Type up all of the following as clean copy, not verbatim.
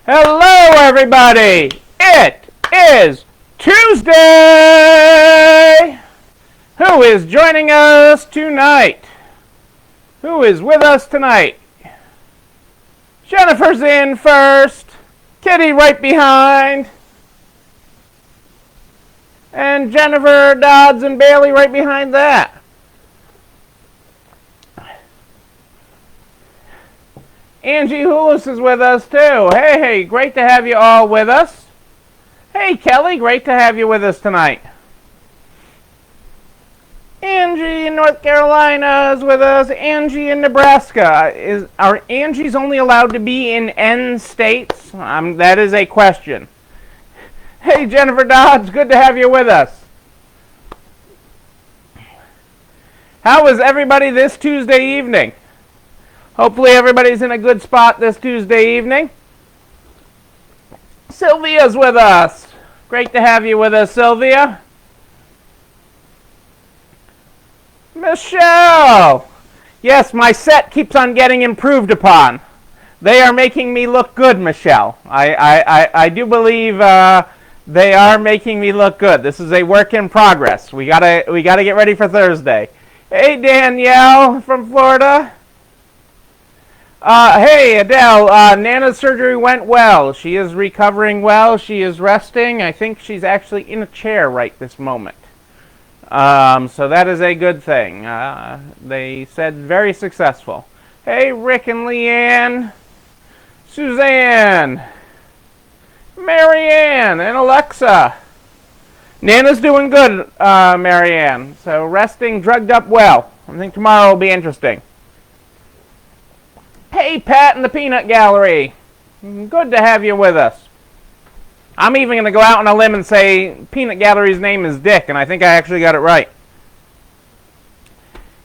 Hello, everybody! It is Tuesday! Who is joining us tonight? Who is with us tonight? Jennifer's in first. Kitty right behind. And Jennifer, Dodds, and Bailey right behind that. Angie Houlis is with us too. Hey, great to have you all with us. Hey, Kelly, great to have you with us tonight. Angie in North Carolina is with us. Angie in Nebraska. Are Angies only allowed to be in N states? That is a question. Hey, Jennifer Dodds, good to have you with us. How is everybody this Tuesday evening? Hopefully everybody's in a good spot this Tuesday evening. Sylvia's with us. Great to have you with us, Sylvia. Michelle. Yes, my set keeps on getting improved upon. They are making me look good, Michelle. I do believe they are making me look good. This is a work in progress. We gotta get ready for Thursday. Hey, Danielle from Florida. Hey, Adele, Nana's surgery went well. She is recovering well. She is resting. I think she's actually in a chair right this moment. So that is a good thing. They said very successful. Hey, Rick and Leanne, Suzanne, Marianne, and Alexa. Nana's doing good, Marianne. So resting, drugged up well. I think tomorrow will be interesting. Hey, Pat in the Peanut Gallery. Good to have you with us. I'm even going to go out on a limb and say Peanut Gallery's name is Dick, and I think I actually got it right.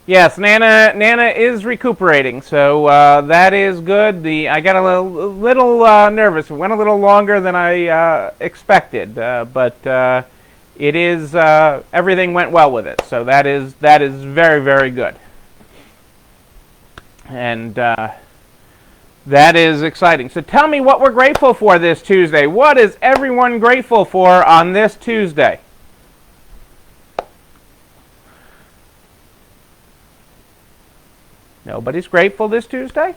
Yes, Nana is recuperating, so that is good. I got a little nervous. It went a little longer than I expected, but it is everything went well with it, so that is very, very good. And that is exciting. So tell me what we're grateful for this Tuesday. What is everyone grateful for on this Tuesday? Nobody's grateful this Tuesday?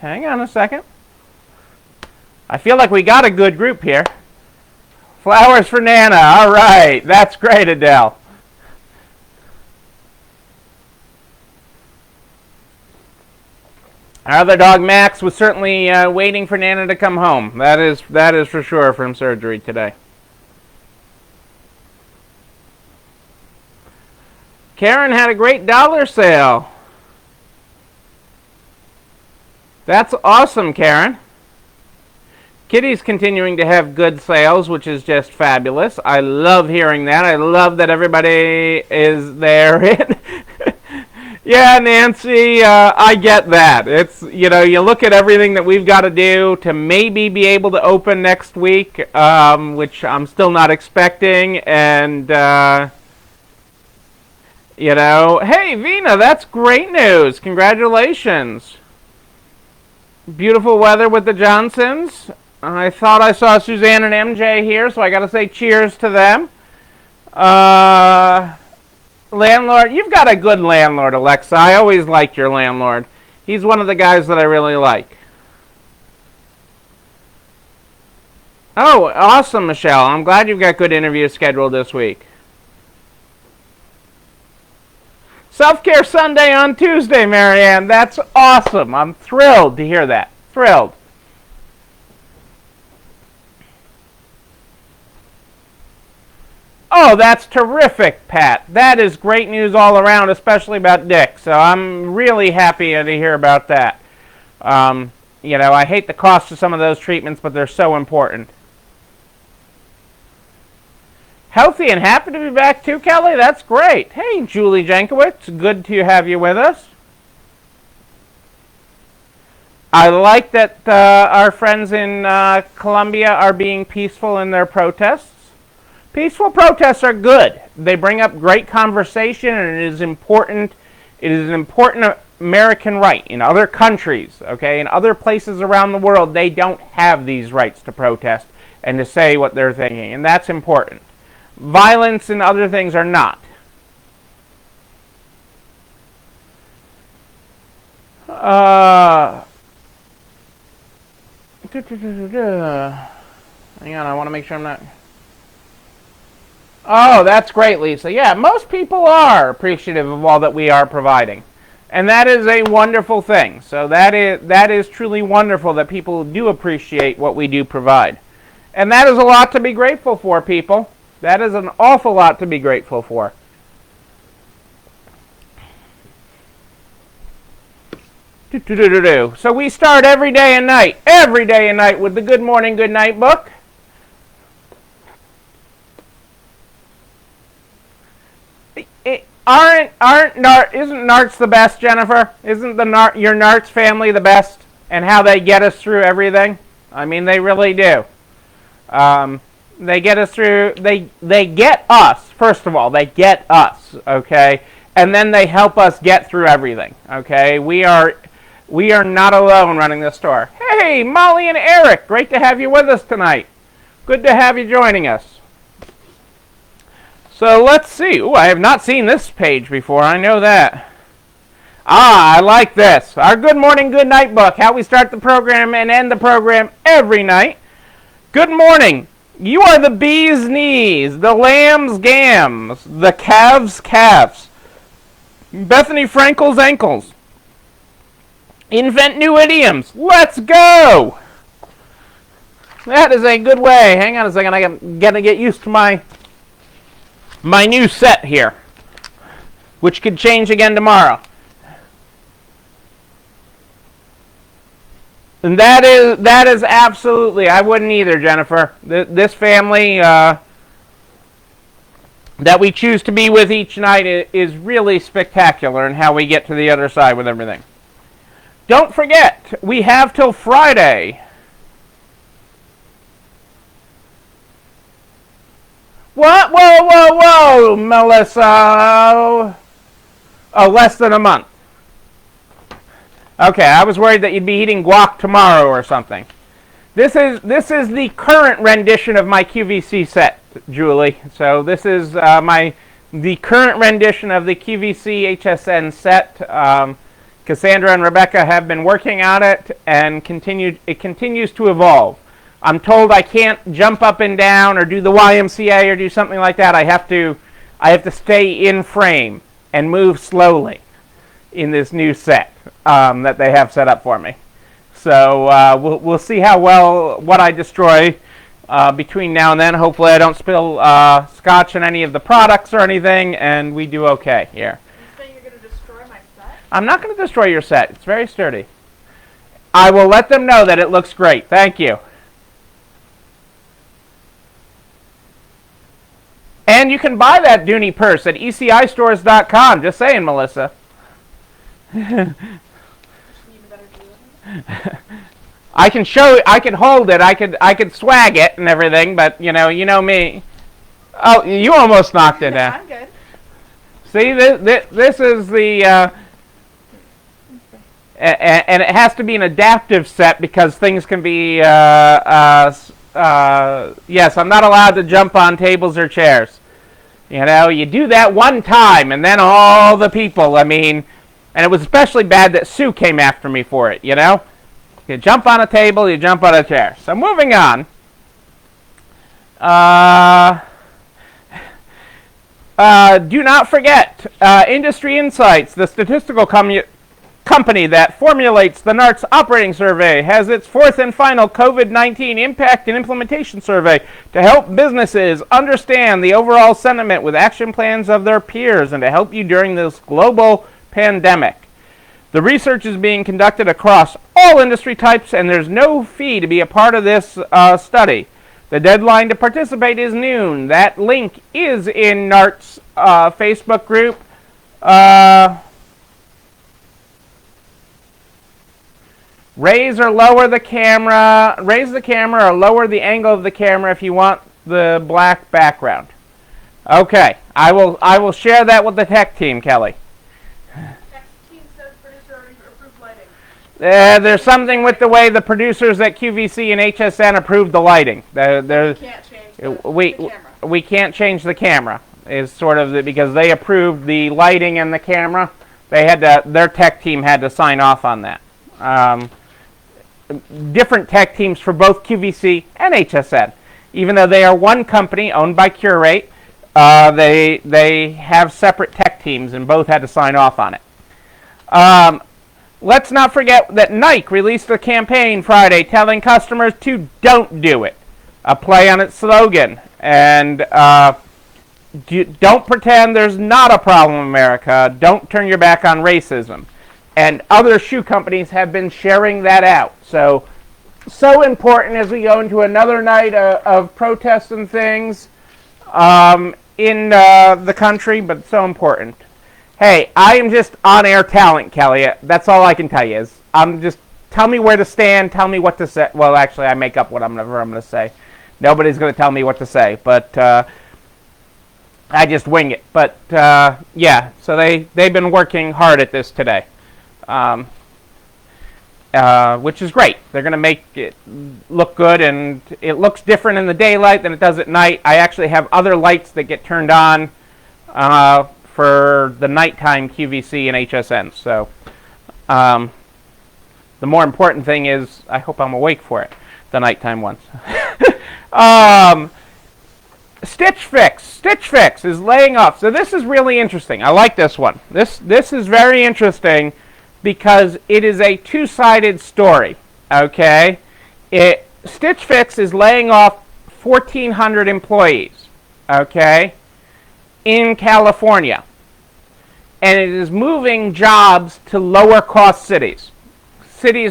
Hang on a second. I feel like we got a good group here. Flowers for Nana. All right. That's great, Adele. Our other dog, Max, was certainly waiting for Nana to come home. That is for sure from surgery today. Karen had a great dollar sale. That's awesome, Karen. Kitty's continuing to have good sales, which is just fabulous. I love hearing that. I love that everybody is there. Yeah, Nancy, I get that. It's, you look at everything that we've got to do to maybe be able to open next week, which I'm still not expecting, and, hey, Vina, that's great news. Congratulations. Beautiful weather with the Johnsons. I thought I saw Suzanne and MJ here, so I got to say cheers to them. Landlord, you've got a good landlord, Alexa. I always liked your landlord. He's one of the guys that I really like. Oh, awesome, Michelle. I'm glad you've got good interviews scheduled this week. Self-Care Sunday on Tuesday, Marianne. That's awesome. I'm thrilled to hear that. Thrilled. Oh, that's terrific, Pat. That is great news all around, especially about Dick. So I'm really happy to hear about that. I hate the cost of some of those treatments, but they're so important. Healthy and happy to be back too, Kelly. That's great. Hey, Julie Jankowicz. Good to have you with us. I like that our friends in Colombia are being peaceful in their protests. Peaceful protests are good. They bring up great conversation, and it is important. It is an important American right. In other countries, okay, in other places around the world, they don't have these rights to protest and to say what they're thinking, and that's important. Violence and other things are not. Hang on, I want to make sure I'm not... Oh, that's great, Lisa. Yeah, most people are appreciative of all that we are providing. And that is a wonderful thing. So that is truly wonderful that people do appreciate what we do provide. And that is a lot to be grateful for, people. That is an awful lot to be grateful for. So we start every day and night with the Good Morning, Good Night book. Isn't Narts the best, Jennifer? Isn't your Narts family the best? And how they get us through everything? I mean, they really do. They get us through. They get us. First of all, they get us. Okay, and then they help us get through everything. Okay, we are not alone running this store. Hey, Molly and Eric, great to have you with us tonight. Good to have you joining us. So let's see. Ooh, I have not seen this page before. I know that. I like this. Our Good Morning, Good Night book. How we start the program and end the program every night. Good morning. You are the bee's knees, the lamb's gams, the calves' calves. Bethany Frankel's ankles. Invent new idioms. Let's go. That is a good way. Hang on a second. I'm going to get used to my new set here, which could change again tomorrow. And that is absolutely, I wouldn't either, Jennifer. This family that we choose to be with each night is really spectacular in how we get to the other side with everything. Don't forget, we have till Friday. What? Whoa, Melissa. Oh, less than a month. Okay, I was worried that you'd be eating guac tomorrow or something. This is the current rendition of my QVC set, Julie. So this is the current rendition of the QVC HSN set. Cassandra and Rebecca have been working on it, and it continues to evolve. I'm told I can't jump up and down or do the YMCA or do something like that. I have to stay in frame and move slowly in this new set that they have set up for me. So we'll see how well what I destroy between now and then. Hopefully I don't spill scotch in any of the products or anything, and we do okay here. You say you're going to destroy my set? I'm not going to destroy your set. It's very sturdy. I will let them know that it looks great. Thank you. And you can buy that Dooney purse at ECIstores.com. Just saying, Melissa. I can hold it. I could swag it and everything, but you know me. Oh, you almost knocked it down. I'm good. See, this is the and it has to be an adaptive set because things can be yes, I'm not allowed to jump on tables or chairs. You do that one time, and then all the people, and it was especially bad that Sue came after me for it, You jump on a table, you jump on a chair. So moving on. Do not forget, Industry Insights, the statistical company that formulates the NARTS operating survey, has its fourth and final COVID-19 impact and implementation survey to help businesses understand the overall sentiment with action plans of their peers and to help you during this global pandemic. The research is being conducted across all industry types, and there's no fee to be a part of this study. The deadline to participate is noon. That link is in NART's Facebook group. Raise or lower the camera. Raise the camera or lower the angle of the camera if you want the black background. Okay, I will share that with the tech team, Kelly. Tech team says producer There's something with the way the producers at QVC and HSN approved the lighting. You can't change the camera. We can't change the camera. Is sort of because they approved the lighting and the camera. They had to. Their tech team had to sign off on that. Different tech teams for both QVC and HSN. Even though they are one company owned by Qurate, they have separate tech teams, and both had to sign off on it. Let's not forget that Nike released a campaign Friday telling customers to don't do it. A play on its slogan. And don't pretend there's not a problem in America. Don't turn your back on racism. And other shoe companies have been sharing that out. So important as we go into another night of protests and things in the country, but so important. Hey, I am just on-air talent, Kelly. That's all I can tell you. Tell me where to stand, tell me what to say. Well, actually, I make up whatever I'm going to say. Nobody's going to tell me what to say, but I just wing it. But, yeah, so they've been working hard at this today, which is great. They're going to make it look good, and it looks different in the daylight than it does at night. I actually have other lights that get turned on for the nighttime QVC and HSN. So the more important thing is I hope I'm awake for it, the nighttime ones. Stitch Fix is laying off. So this is really interesting. I like this one. This is very interesting because it is a two-sided story. Okay, Stitch Fix is laying off 1,400 employees. Okay, in California, and it is moving jobs to lower cost cities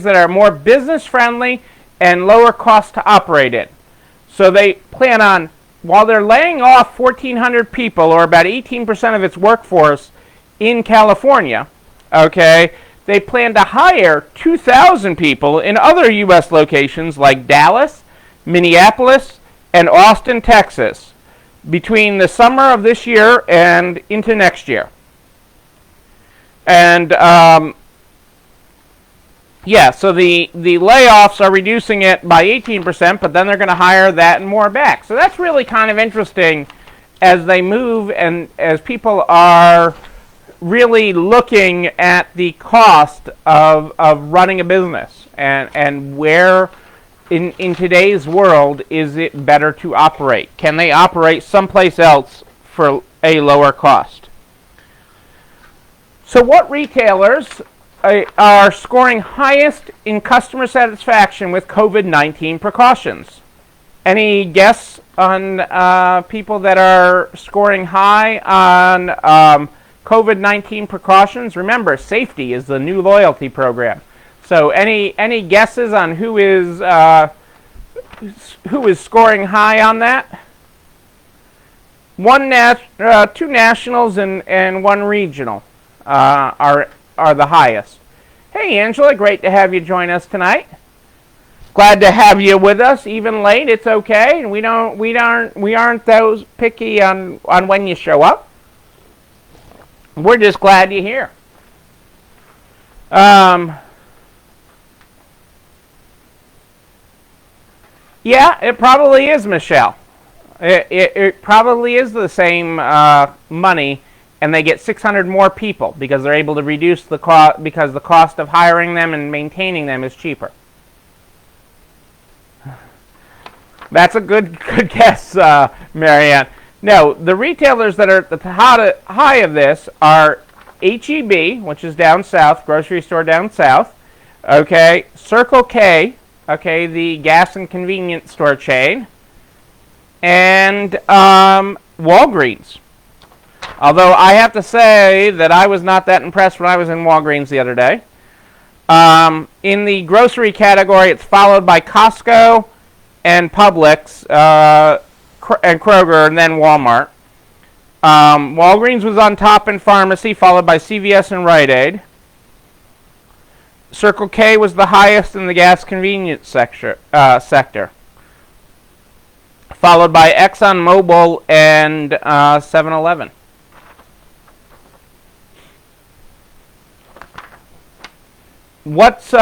that are more business friendly and lower cost to operate in. So they plan on, while they're laying off 1,400 people, or about 18% of its workforce in California, okay, they plan to hire 2,000 people in other U.S. locations like Dallas, Minneapolis, and Austin, Texas, between the summer of this year and into next year. And yeah, so the layoffs are reducing it by 18%, but then they're going to hire that and more back. So that's really kind of interesting as they move and as people are really looking at the cost of running a business and where in today's world is it better to operate. Can they operate someplace else for a lower cost? So what retailers are scoring highest in customer satisfaction with COVID-19 precautions? Any guess on people that are scoring high on COVID-19 precautions? Remember, safety is the new loyalty program. So any guesses on who is scoring high on that? Two nationals and one regional are the highest. Hey Angela, great to have you join us tonight. Glad to have you with us, even late. It's okay, and we aren't those picky on when you show up. We're just glad you're here. Yeah, it probably is, Michelle. It probably is the same money, and they get 600 more people because they're able to reduce the cost because the cost of hiring them and maintaining them is cheaper. That's a good guess, Marianne. No, the retailers that are at the high of this are H-E-B, which is down south, grocery store down south. Okay, Circle K, okay, the gas and convenience store chain, and Walgreens. Although I have to say that I was not that impressed when I was in Walgreens the other day. In the grocery category, it's followed by Costco and Publix, and Kroger, and then Walmart. Walgreens was on top in pharmacy, followed by CVS and Rite Aid. Circle K was the highest in the gas convenience sector, followed by ExxonMobil and 7-Eleven. What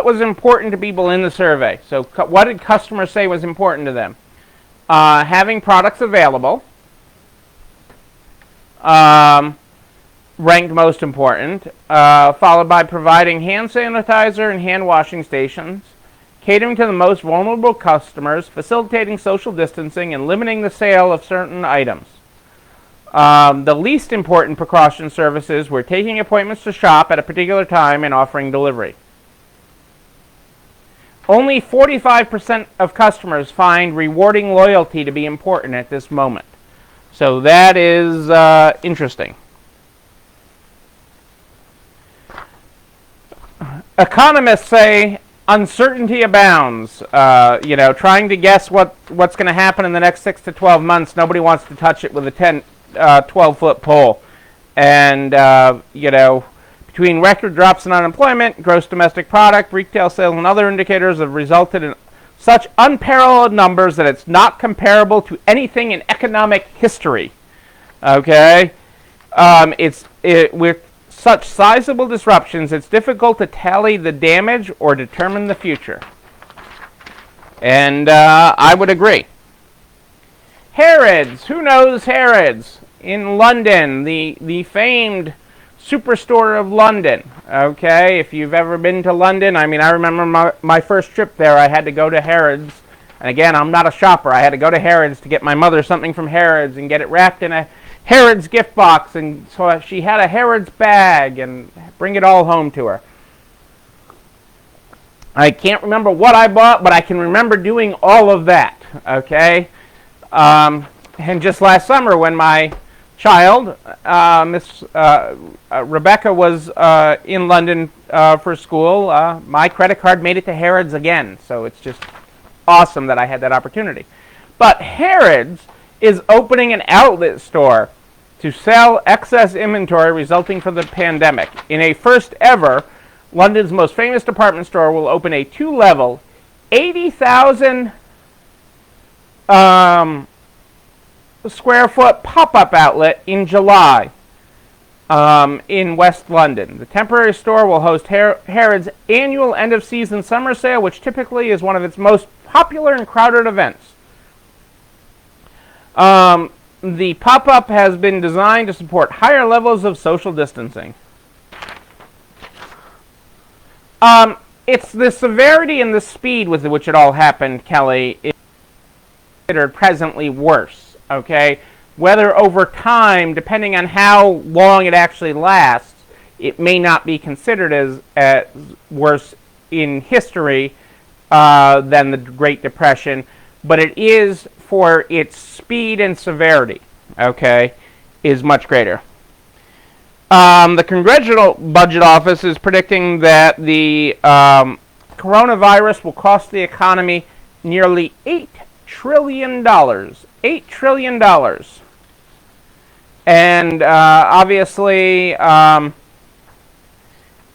was important to people in the survey? So what did customers say was important to them? Having products available, ranked most important, followed by providing hand sanitizer and hand washing stations, catering to the most vulnerable customers, facilitating social distancing, and limiting the sale of certain items. The least important precaution services were taking appointments to shop at a particular time and offering delivery. Only 45% of customers find rewarding loyalty to be important at this moment. So that is interesting. Economists say uncertainty abounds. Trying to guess what's going to happen in the next 6 to 12 months. Nobody wants to touch it with a 12-foot pole. And, between record drops in unemployment, gross domestic product, retail sales, and other indicators have resulted in such unparalleled numbers that it's not comparable to anything in economic history. Okay? With such sizable disruptions, it's difficult to tally the damage or determine the future. And I would agree. Harrods. Who knows Harrods? In London, the famed Superstore of London. Okay, if you've ever been to London, I remember my first trip there, I had to go to Harrods. And again, I'm not a shopper. I had to go to Harrods to get my mother something from Harrods and get it wrapped in a Harrods gift box. And so she had a Harrods bag and bring it all home to her. I can't remember what I bought, but I can remember doing all of that. Okay? And just last summer when my child, Miss Rebecca, was in London for school, my credit card made it to Harrods again. So it's just awesome that I had that opportunity. But Harrods is opening an outlet store to sell excess inventory resulting from the pandemic. In a first ever, London's most famous department store will open a 2-level, 80,000 square foot pop-up outlet in July in West London. The temporary store will host Harrods' annual end-of-season summer sale, which typically is one of its most popular and crowded events. The pop-up has been designed to support higher levels of social distancing. It's the severity and the speed with which it all happened, Kelly, is considered presently worse. Okay, whether over time, depending on how long it actually lasts, it may not be considered as worse in history than the Great Depression, but it is, for its speed and severity, okay, is much greater. The Congressional Budget Office is predicting that the coronavirus will cost the economy nearly $8 trillion. $8 trillion. And obviously, and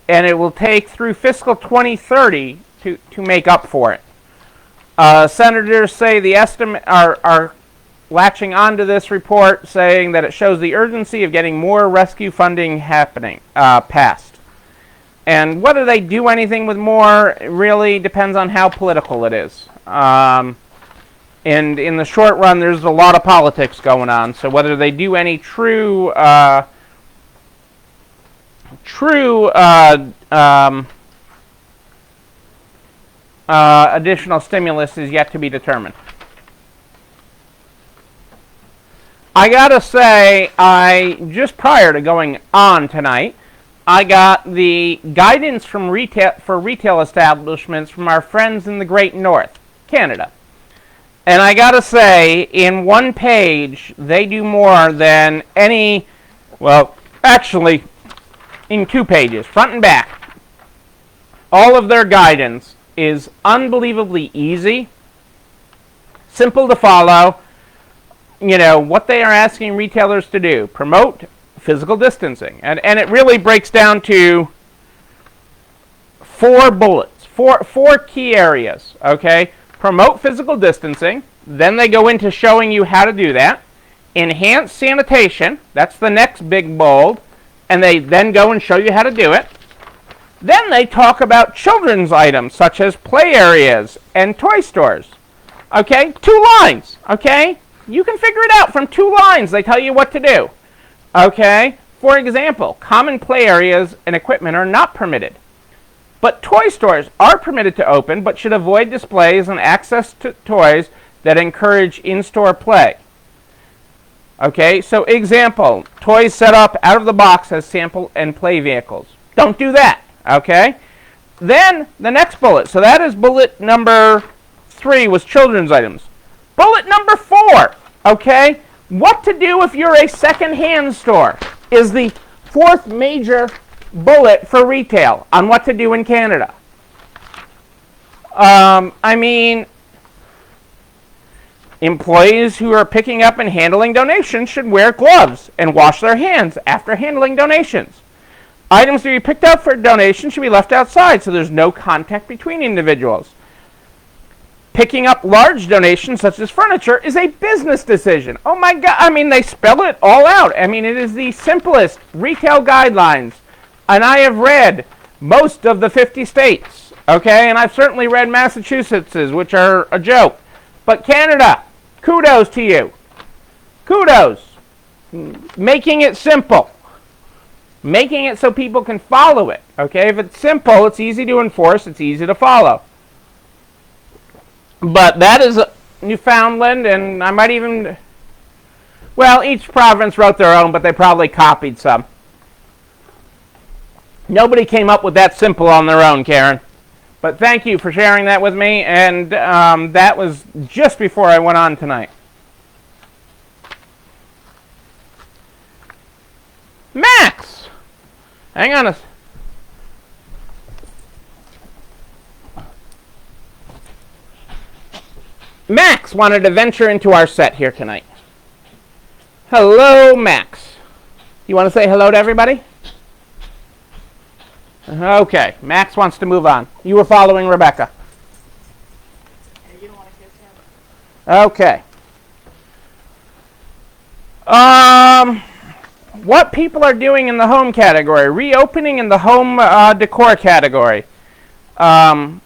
it will take through fiscal 2030 to make up for it. Senators say the estimate are latching onto this report, saying that it shows the urgency of getting more rescue funding passed. And whether they do anything with more really depends on how political it is. And in the short run, there's a lot of politics going on. So whether they do any true additional stimulus is yet to be determined. I gotta say, just prior to going on tonight, I got the guidance for retail establishments from our friends in the Great North, Canada. And I gotta say, in one page, they do more than any, well, actually, in 2 pages, front and back. All of their guidance is unbelievably easy, simple to follow. You know, what they are asking retailers to do: promote physical distancing. And it really breaks down to 4 bullets, four key areas, okay? Promote physical distancing. Then they go into showing you how to do that. enhanced sanitation, that's the next big bold, and they then go and show you how to do it. Then they talk about children's items such as play areas and toy stores. Okay, 2 lines, okay? You can figure it out from 2 lines. They tell you what to do. Okay, for example, common play areas and equipment are not permitted. But toy stores are permitted to open, but should avoid displays and access to toys that encourage in-store play. Okay, so example, toys set up out of the box as sample and play vehicles. Don't do that, okay? Then the next bullet, so that is bullet number 3 was children's items. Bullet number 4, okay? What to do if you're a second-hand store is the 4th major bullet for retail on what to do in Canada. I mean, employees who are picking up and handling donations should wear gloves and wash their hands after handling donations. Items to be picked up for donations should be left outside so there's no contact between individuals. Picking up large donations such as furniture is a business decision. Oh my God, I mean, they spell it all out. I mean, it is the simplest retail guidelines. And I have read most of the 50 states, okay? And I've certainly read Massachusetts's, which are a joke. But Canada, kudos to you. Kudos. Making it simple. Making it so people can follow it, okay? If it's simple, it's easy to enforce, it's easy to follow. But that is Newfoundland, and I might even, well, each province wrote their own, but they probably copied some. Nobody came up with that simple on their own, Karen. But thank you for sharing that with me, and that was just before I went on tonight. Max! Hang on a second. Max wanted to venture into our set here tonight. Hello, Max. You want to say hello to everybody? Okay, Max wants to move on. You were following Rebecca. You don't want to kiss him? Okay. What people are doing in the home category? Reopening in the home decor category. Some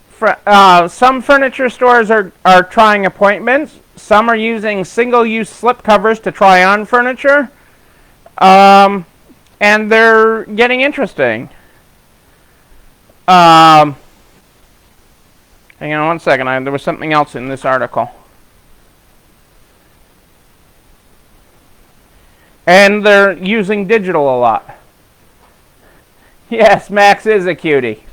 furniture stores are trying appointments. Some are using single-use slip covers to try on furniture. And they're getting interesting. Hang on one second. There was something else in this article. And they're using digital a lot. Yes, Max is a cutie.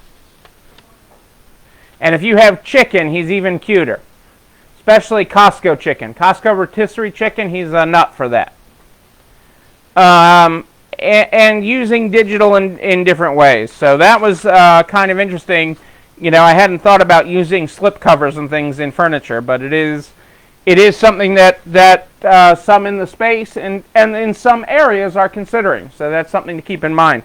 And if you have chicken, he's even cuter. Especially Costco chicken. Costco rotisserie chicken, he's a nut for that. And using digital in different ways. So that was kind of interesting. You know, I hadn't thought about using slip covers and things in furniture, but it is something that some in the space and in some areas are considering. So that's something to keep in mind.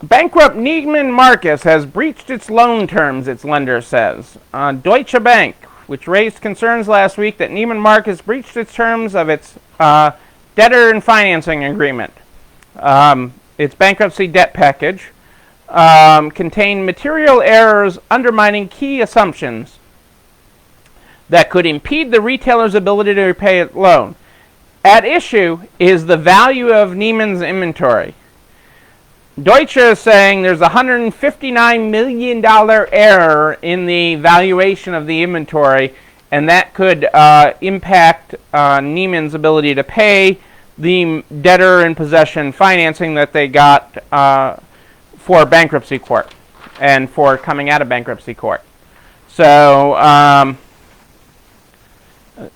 Bankrupt Neiman Marcus has breached its loan terms, its lender says. Deutsche Bank, which raised concerns last week that Neiman Marcus breached its terms of its debtor and financing agreement. Its bankruptcy debt package contained material errors undermining key assumptions that could impede the retailer's ability to repay its loan. At issue is the value of Neiman's inventory. Deutsche is saying there's a $159 million error in the valuation of the inventory, and that could impact Neiman's ability to pay the debtor in possession financing that they got for bankruptcy court and for coming out of bankruptcy court. So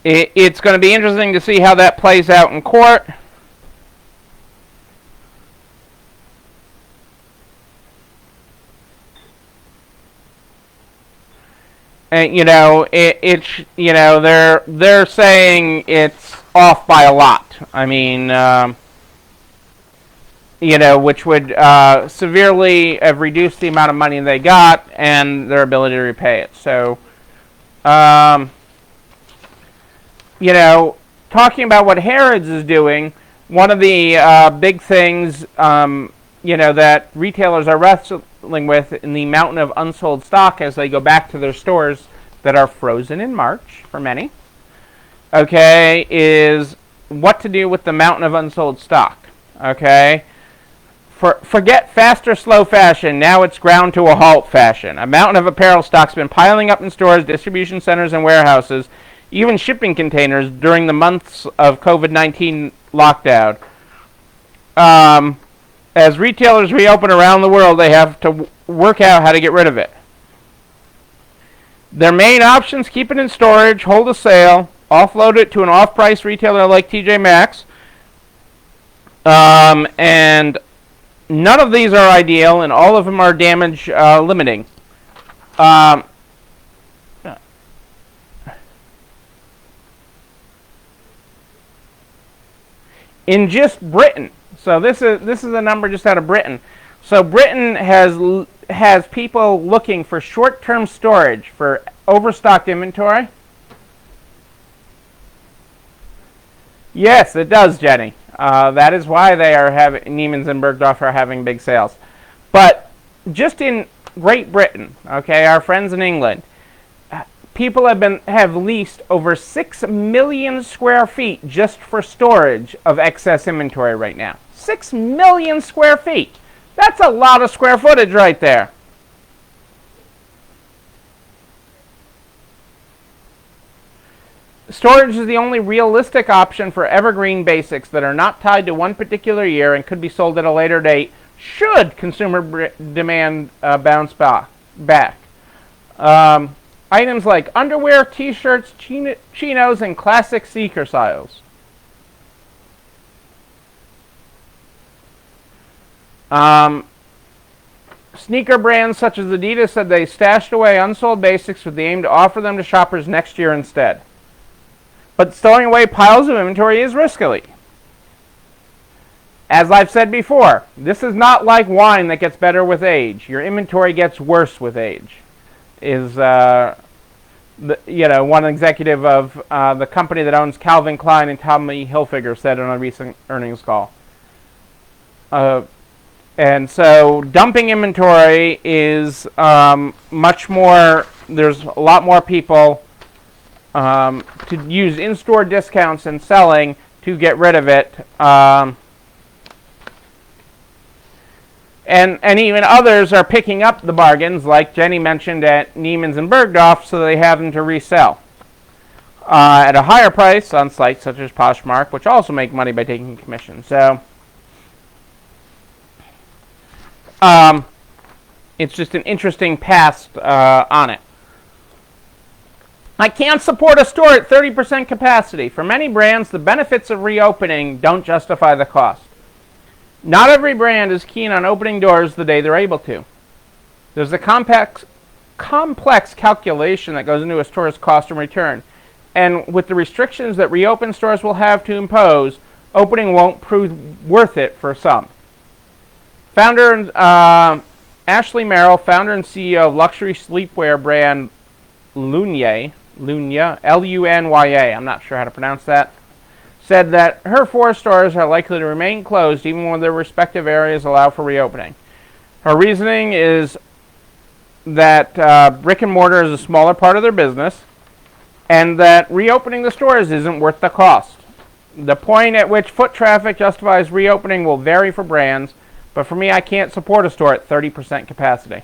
it's going to be interesting to see how that plays out in court. And they're saying it's off by a lot. I mean, which would severely have reduced the amount of money they got and their ability to repay it. So, talking about what Harrods is doing, one of the big things, that retailers are wrestling with in the mountain of unsold stock as they go back to their stores that are frozen in March for many, okay, is what to do with the mountain of unsold stock, okay? Forget fast or slow fashion. Now it's ground to a halt fashion. A mountain of apparel stock's been piling up in stores, distribution centers, and warehouses, even shipping containers during the months of COVID-19 lockdown. As retailers reopen around the world, they have to work out how to get rid of it. Their main options: keep it in storage, hold a sale, offload it to an off-price retailer like TJ Maxx, and none of these are ideal, and all of them are damage limiting. In just Britain, so this is a number just out of Britain. So Britain has people looking for short-term storage for overstocked inventory. Yes, it does, Jenny. That is why they are having Neiman's and Bergdorf are having big sales. But just in Great Britain, okay, our friends in England, people have leased over 6 million square feet just for storage of excess inventory right now. 6 million square feet. That's a lot of square footage right there. Storage is the only realistic option for evergreen basics that are not tied to one particular year and could be sold at a later date should consumer demand bounce back. Items like underwear, t-shirts, chinos, and classic sneaker styles. Sneaker brands such as Adidas said they stashed away unsold basics with the aim to offer them to shoppers next year instead. But stowing away piles of inventory is risky. As I've said before, this is not like wine that gets better with age. Your inventory gets worse with age. Is one executive of the company that owns Calvin Klein and Tommy Hilfiger said on a recent earnings call. And so dumping inventory is much more. There's a lot more people to use in-store discounts and selling to get rid of it. And even others are picking up the bargains, like Jenny mentioned at Neiman's and Bergdorf, so they have them to resell at a higher price on sites such as Poshmark, which also make money by taking commission. So it's just an interesting past on it. I can't support a store at 30% capacity. For many brands, the benefits of reopening don't justify the cost. Not every brand is keen on opening doors the day they're able to. There's a complex calculation that goes into a store's cost and return. And with the restrictions that reopened stores will have to impose, opening won't prove worth it for some. Founder Ashley Merrill, founder and CEO of luxury sleepwear brand Lunya, Lunya, I'm not sure how to pronounce that, said that her 4 stores are likely to remain closed even when their respective areas allow for reopening. Her reasoning is that brick and mortar is a smaller part of their business and that reopening the stores isn't worth the cost. The point at which foot traffic justifies reopening will vary for brands, but for me, I can't support a store at 30% capacity.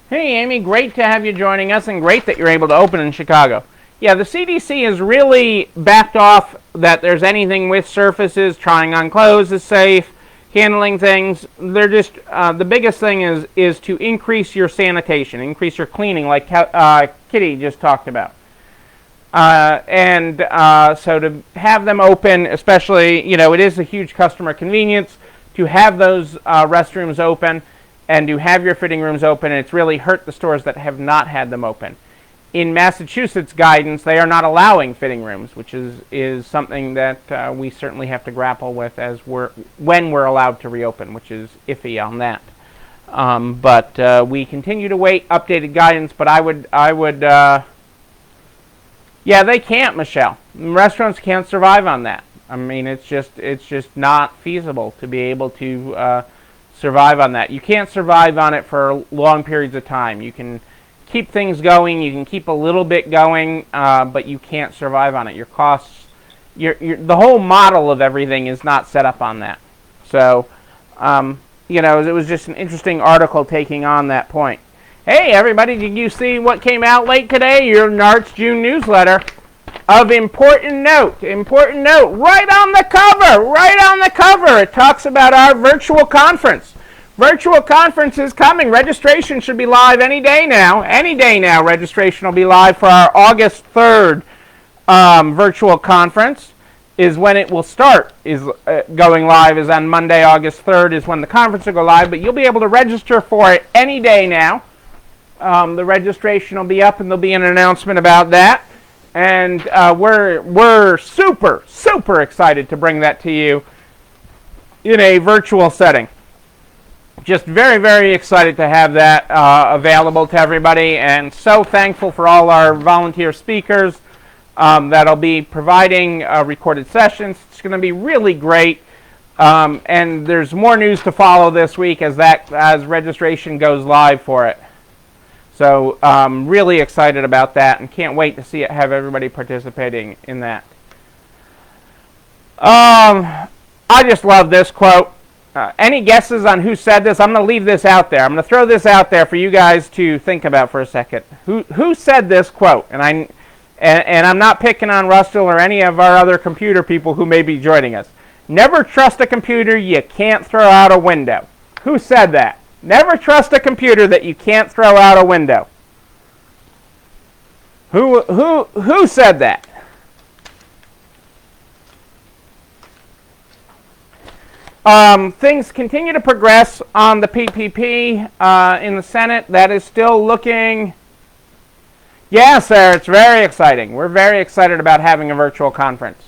Hey Amy, great to have you joining us and great that you're able to open in Chicago. Yeah, the CDC has really backed off that there's anything with surfaces, trying on clothes is safe, handling things. They're just, the biggest thing is to increase your sanitation, increase your cleaning like Kitty just talked about. So to have them open, especially, it is a huge customer convenience to have those restrooms open and to have your fitting rooms open, and it's really hurt the stores that have not had them open. In Massachusetts guidance, they are not allowing fitting rooms, which is something that we certainly have to grapple with when we're allowed to reopen, which is iffy on that. But we continue to wait updated guidance. But I would, yeah, they can't, Michelle. Restaurants can't survive on that. I mean, it's just not feasible to be able to survive on that. You can't survive on it for long periods of time. You can keep things going, you can keep a little bit going, but you can't survive on it. Your costs, the whole model of everything is not set up on that. So, it was just an interesting article taking on that point. Hey, everybody, did you see what came out late today? Your Nart's June newsletter of important note, right on the cover, it talks about our virtual conference. Virtual conference is coming. Registration should be live any day now. Registration will be live for our August 3rd virtual conference is when it will start. Going live is on Monday, August 3rd is when the conference will go live, but you'll be able to register for it any day now. The registration will be up and there'll be an announcement about that. And we're super excited to bring that to you in a virtual setting. Just very, very excited to have that available to everybody, and so thankful for all our volunteer speakers that'll be providing recorded sessions. It's going to be really great, and there's more news to follow this week as registration goes live for it. So really excited about that, and can't wait to have everybody participating in that. I just love this quote. Any guesses on who said this? I'm going to leave this out there. I'm going to throw this out there for you guys to think about for a second. Who said this quote? And I'm not picking on Russell or any of our other computer people who may be joining us. Never trust a computer you can't throw out a window. Who said that? Never trust a computer that you can't throw out a window. Who said that? Things continue to progress on the PPP in the Senate. That is still looking... Yeah, sir, it's very exciting. We're very excited about having a virtual conference.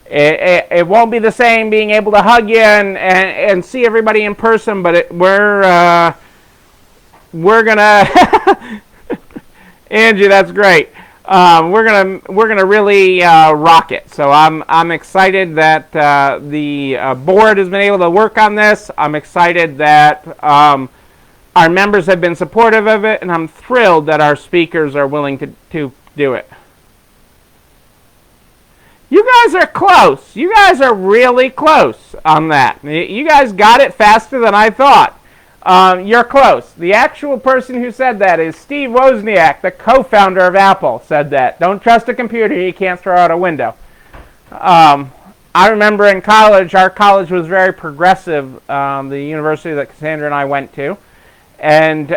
It won't be the same being able to hug you and see everybody in person, but we're gonna... Angie, that's great. We're gonna really rock it. So I'm excited that the board has been able to work on this. I'm excited that our members have been supportive of it, and I'm thrilled that our speakers are willing to do it. You guys are close. You guys are really close on that. You guys got it faster than I thought. You're close. The actual person who said that is Steve Wozniak, the co-founder of Apple, said that. Don't trust a computer you can't throw out a window. I remember in college, our college was very progressive, the university that Cassandra and I went to. And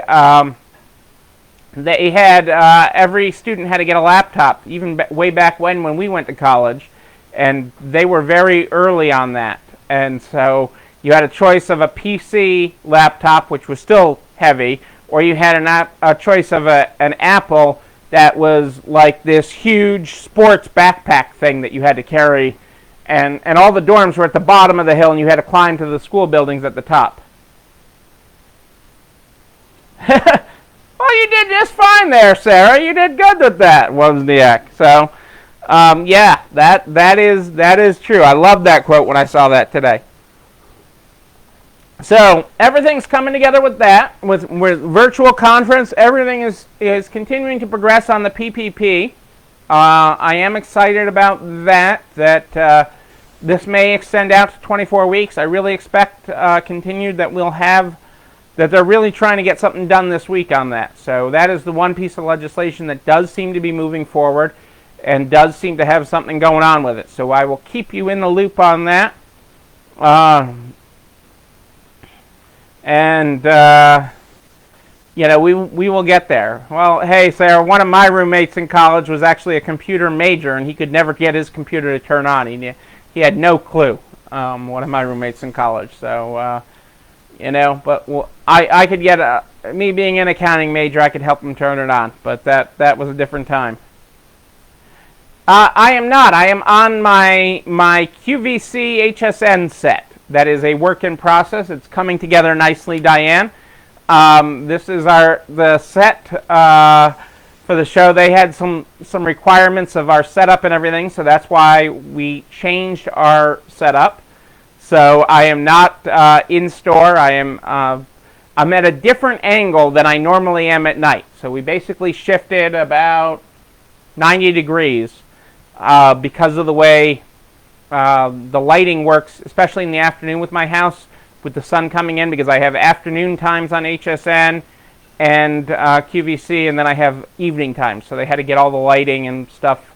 they had, every student had to get a laptop, even way back when we went to college. And they were very early on that. And so you had a choice of a PC laptop, which was still heavy, or you had a choice of an Apple that was like this huge sports backpack thing that you had to carry. And all the dorms were at the bottom of the hill, and you had to climb to the school buildings at the top. Well, you did just fine there, Sarah. You did good with that, Wozniak. So, yeah, that is true. I love that quote when I saw that today. So everything's coming together with that, with virtual conference. Everything is continuing to progress on the PPP. I am excited about that this may extend out to 24 weeks. I really expect continued that we'll have, that they're really trying to get something done this week on that. So that is the one piece of legislation that does seem to be moving forward and does seem to have something going on with it. So I will keep you in the loop on that. we will get there. Well, hey, Sarah, one of my roommates in college was actually a computer major, and he could never get his computer to turn on. He had no clue. One of my roommates in college. So, but I could get me being an accounting major, I could help him turn it on. But that was a different time. I am not. I am on my QVC HSN set. That is a work in process. It's coming together nicely, Diane. This is the set for the show. They had some requirements of our setup and everything, so that's why we changed our setup. So I am not in store. I'm at a different angle than I normally am at night. So we basically shifted about 90 degrees because of the way the lighting works, especially in the afternoon with my house, with the sun coming in, because I have afternoon times on HSN and QVC, and then I have evening times. So they had to get all the lighting and stuff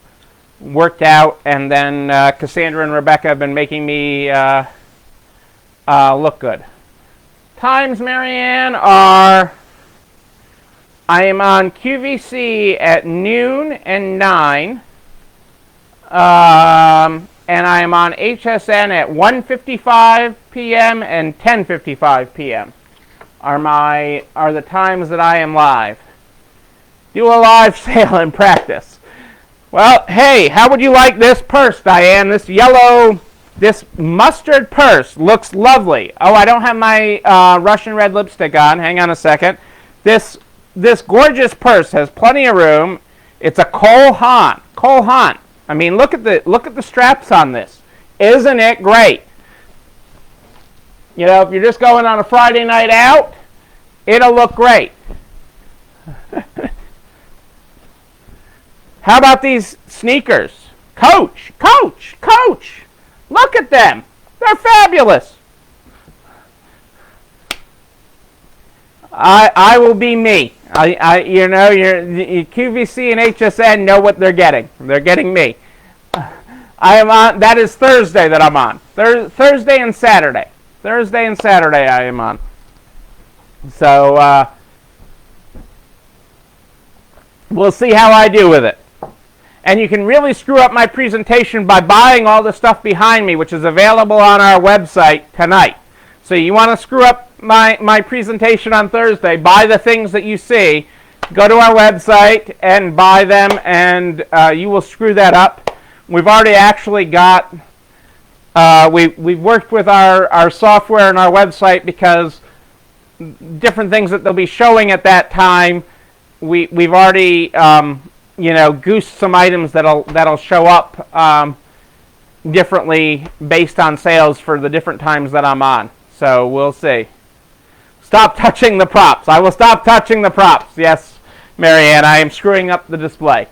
worked out, and then Cassandra and Rebecca have been making me look good. Times, Marianne, are I am on QVC at noon and 9. And I am on HSN at 1:55 p.m. and 10:55 p.m. are the times that I am live. Do a live sale in practice. Well, hey, how would you like this purse, Diane? This mustard purse looks lovely. Oh, I don't have my Russian red lipstick on. Hang on a second. This gorgeous purse has plenty of room. It's a Cole Haan. Cole Haan. I mean, look at the straps on this. Isn't it great? If you're just going on a Friday night out, it'll look great. How about these sneakers? Coach. Look at them. They're fabulous. I will be me. Your QVC and HSN know what they're getting. They're getting me. I am on. That is Thursday that I'm on. Thursday and Saturday. Thursday and Saturday I am on. So we'll see how I do with it. And you can really screw up my presentation by buying all the stuff behind me, which is available on our website tonight. So you want to screw up my presentation on Thursday, buy the things that you see, go to our website and buy them, and you will screw that up. We've already actually got, we've worked with our software and our website, because different things that they'll be showing at that time, we've already goosed some items that'll show up differently based on sales for the different times that I'm on. So we'll see. Stop touching the props. I will stop touching the props. Yes, Marianne, I am screwing up the display.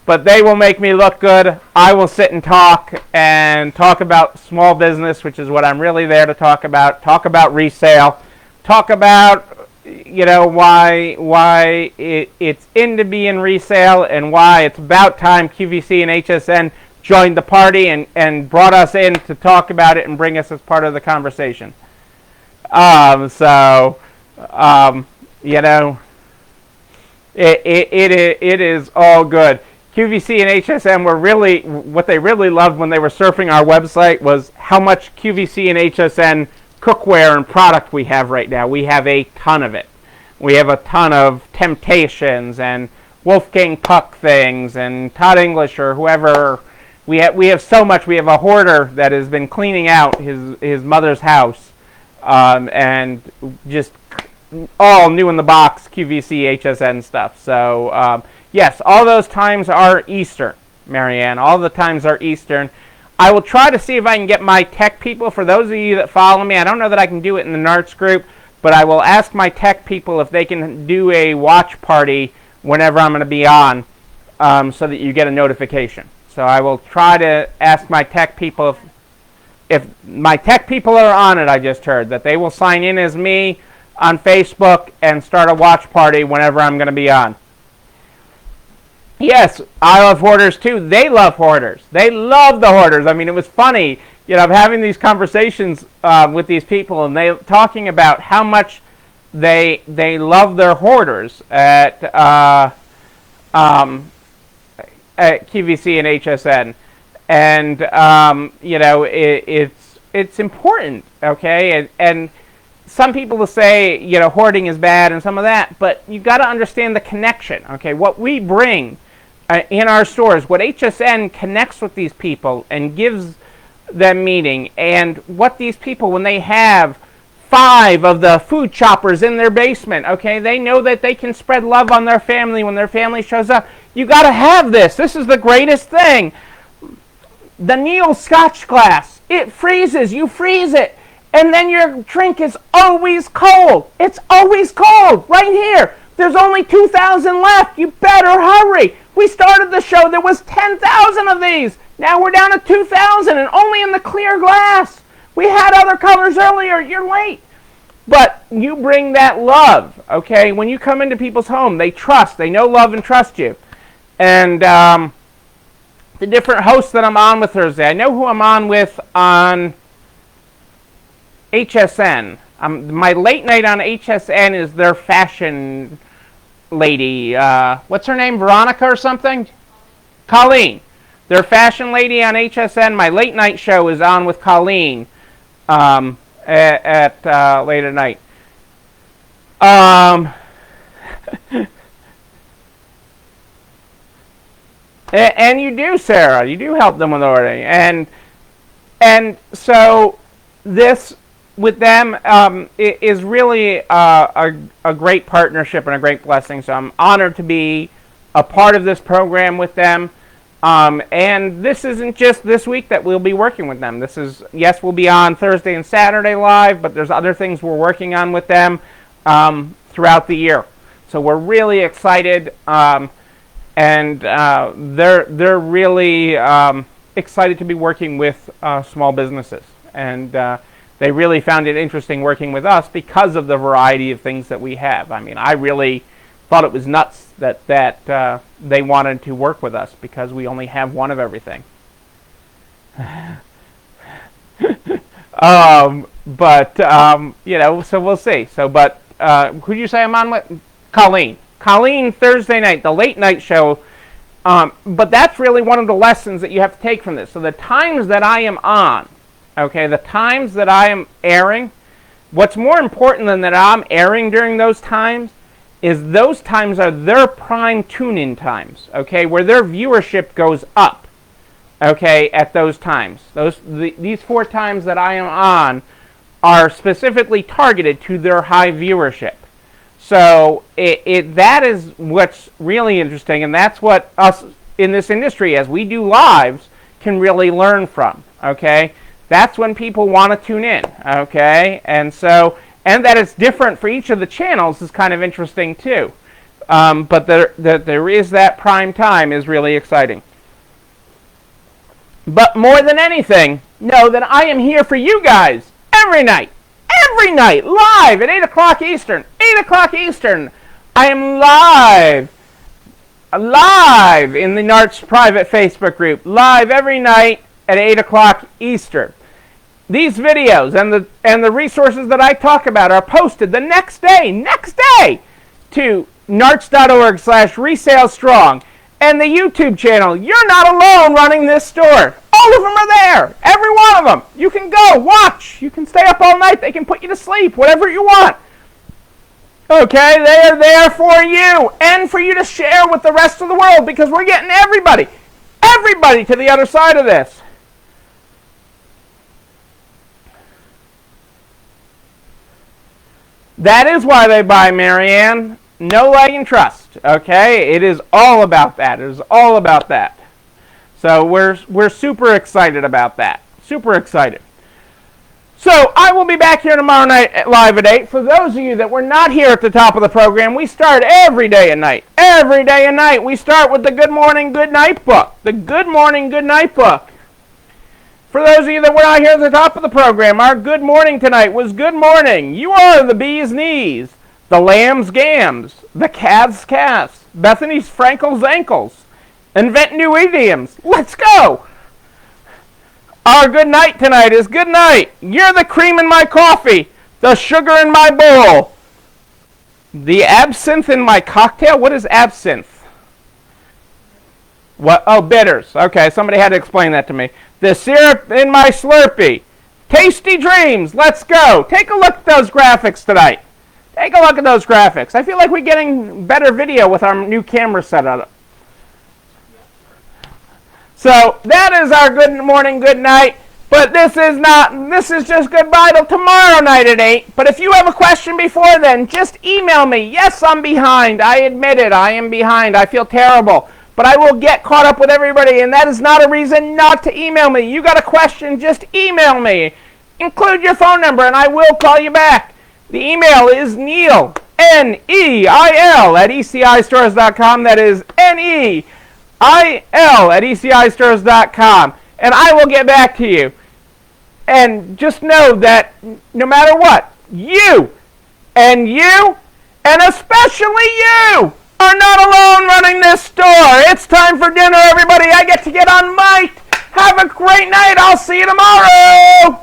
But they will make me look good. I will sit and talk about small business, which is what I'm really there to talk about. Talk about resale. Talk about why it's in to be in resale, and why it's about time QVC and HSN joined the party and brought us in to talk about it and bring us as part of the conversation. It is all good. QVC and HSN were really, what they really loved when they were surfing our website was how much QVC and HSN cookware and product we have right now. We have a ton of it. We have a ton of Temptations and Wolfgang Puck things and Todd English or whoever. We have so much. We have a hoarder that has been cleaning out his mother's house, and just all new in the box QVC HSN stuff. So yes, all those times are Eastern, Marianne. All the times are Eastern. I will try to see if I can get my tech people. For those of you that follow me, I don't know that I can do it in the NARTS group, but I will ask my tech people if they can do a watch party whenever I'm going to be on, so that you get a notification. So I will try to ask my tech people if my tech people are on it. I just heard that they will sign in as me on Facebook and start a watch party whenever I'm going to be on. Yes, I love hoarders too. They love hoarders. They love the hoarders. I mean, it was funny, I'm having these conversations with these people, and they talking about how much they love their hoarders at QVC and HSN, and it's important, okay? And some people will say hoarding is bad and some of that, but you got to understand the connection, okay? What we bring in our stores, what HSN connects with these people and gives them meaning, and what these people, when they have 5 of the food choppers in their basement, okay, they know that they can spread love on their family when their family shows up. You got to have this. This is the greatest thing. The Neil Scotch glass, it freezes. You freeze it, and then your drink is always cold. It's always cold right here. There's only 2,000 left. You better hurry. We started the show. There was 10,000 of these. Now we're down to 2,000, and only in the clear glass. We had other colors earlier. You're late. But you bring that love, okay? When you come into people's home, they trust. They know, love, and trust you. And the different hosts that I'm on with Thursday, I know who I'm on with on HSN. My late night on HSN is their fashion lady. What's her name? Veronica or something? Colleen. Their fashion lady on HSN. My late night show is on with Colleen. At late at night. And you do, Sarah. You do help them with ordering. And so this with them is really a great partnership and a great blessing. So I'm honored to be a part of this program with them. And this isn't just this week that we'll be working with them. This is, yes, we'll be on Thursday and Saturday live, but there's other things we're working on with them throughout the year. So we're really excited, and they're really excited to be working with small businesses. And they really found it interesting working with us because of the variety of things that we have. I mean, I really thought it was nuts that they wanted to work with us because we only have one of everything. So we'll see. So, but who did you say I'm on with? Colleen. Colleen, Thursday night, the late night show. But that's really one of the lessons that you have to take from this. So the times that I am on, okay, the times that I am airing, what's more important than that I'm airing during those times is those times are their prime tune-in times, okay, where their viewership goes up, okay, at those times. These 4 times that I am on are specifically targeted to their high viewership. So that is what's really interesting, and that's what us in this industry, as we do lives, can really learn from, okay? That's when people want to tune in, okay? And that it's different for each of the channels is kind of interesting too. But there is that prime time is really exciting. But more than anything, know that I am here for you guys every night, live at 8 o'clock Eastern. 8 o'clock Eastern. I am live in the Nartz private Facebook group, live every night at 8 o'clock Eastern. These videos and the resources that I talk about are posted the next day to nartz.org/resalestrong and the YouTube channel. You're not alone running this store. All of them are there. Every one of them. You can go, watch. You can stay up all night. They can put you to sleep, whatever you want. Okay, they are there for you and for you to share with the rest of the world because we're getting everybody to the other side of this. That is why they buy, Marianne. No lag and trust. Okay, it is all about that. It is all about that. So we're super excited about that. Super excited. So I will be back here tomorrow night live at 8. For those of you that were not here at the top of the program, we start every day at night. Every day at night. We start with the Good Morning, Good Night book. The Good Morning, Good Night book. For those of you that were not here at the top of the program, our good morning tonight was good morning. You are the bee's knees, the lamb's gams, the calf's calves, Bethany's Frankel's ankles. Invent new idioms. Let's go. Our good night tonight is good night. You're the cream in my coffee, the sugar in my bowl. The absinthe in my cocktail? What is absinthe? What? Oh, bitters. Okay, somebody had to explain that to me. The syrup in my Slurpee. Tasty dreams. Let's go. Take a look at those graphics tonight. Take a look at those graphics. I feel like we're getting better video with our new camera setup. So that is our good morning, good night. But this is just goodbye till tomorrow night at 8. But if you have a question before then, just email me. Yes, I'm behind. I admit it. I am behind. I feel terrible. But I will get caught up with everybody, and that is not a reason not to email me. You got a question, just email me. Include your phone number, and I will call you back. The email is Neil, N-E-I-L, at ECIstores.com. That is N-E-I-L at ECIstores.com. And I will get back to you. And just know that no matter what, you, and especially you, are not alone running this store. It's time for dinner, everybody. I get to get on mic. Have a great night. I'll see you tomorrow.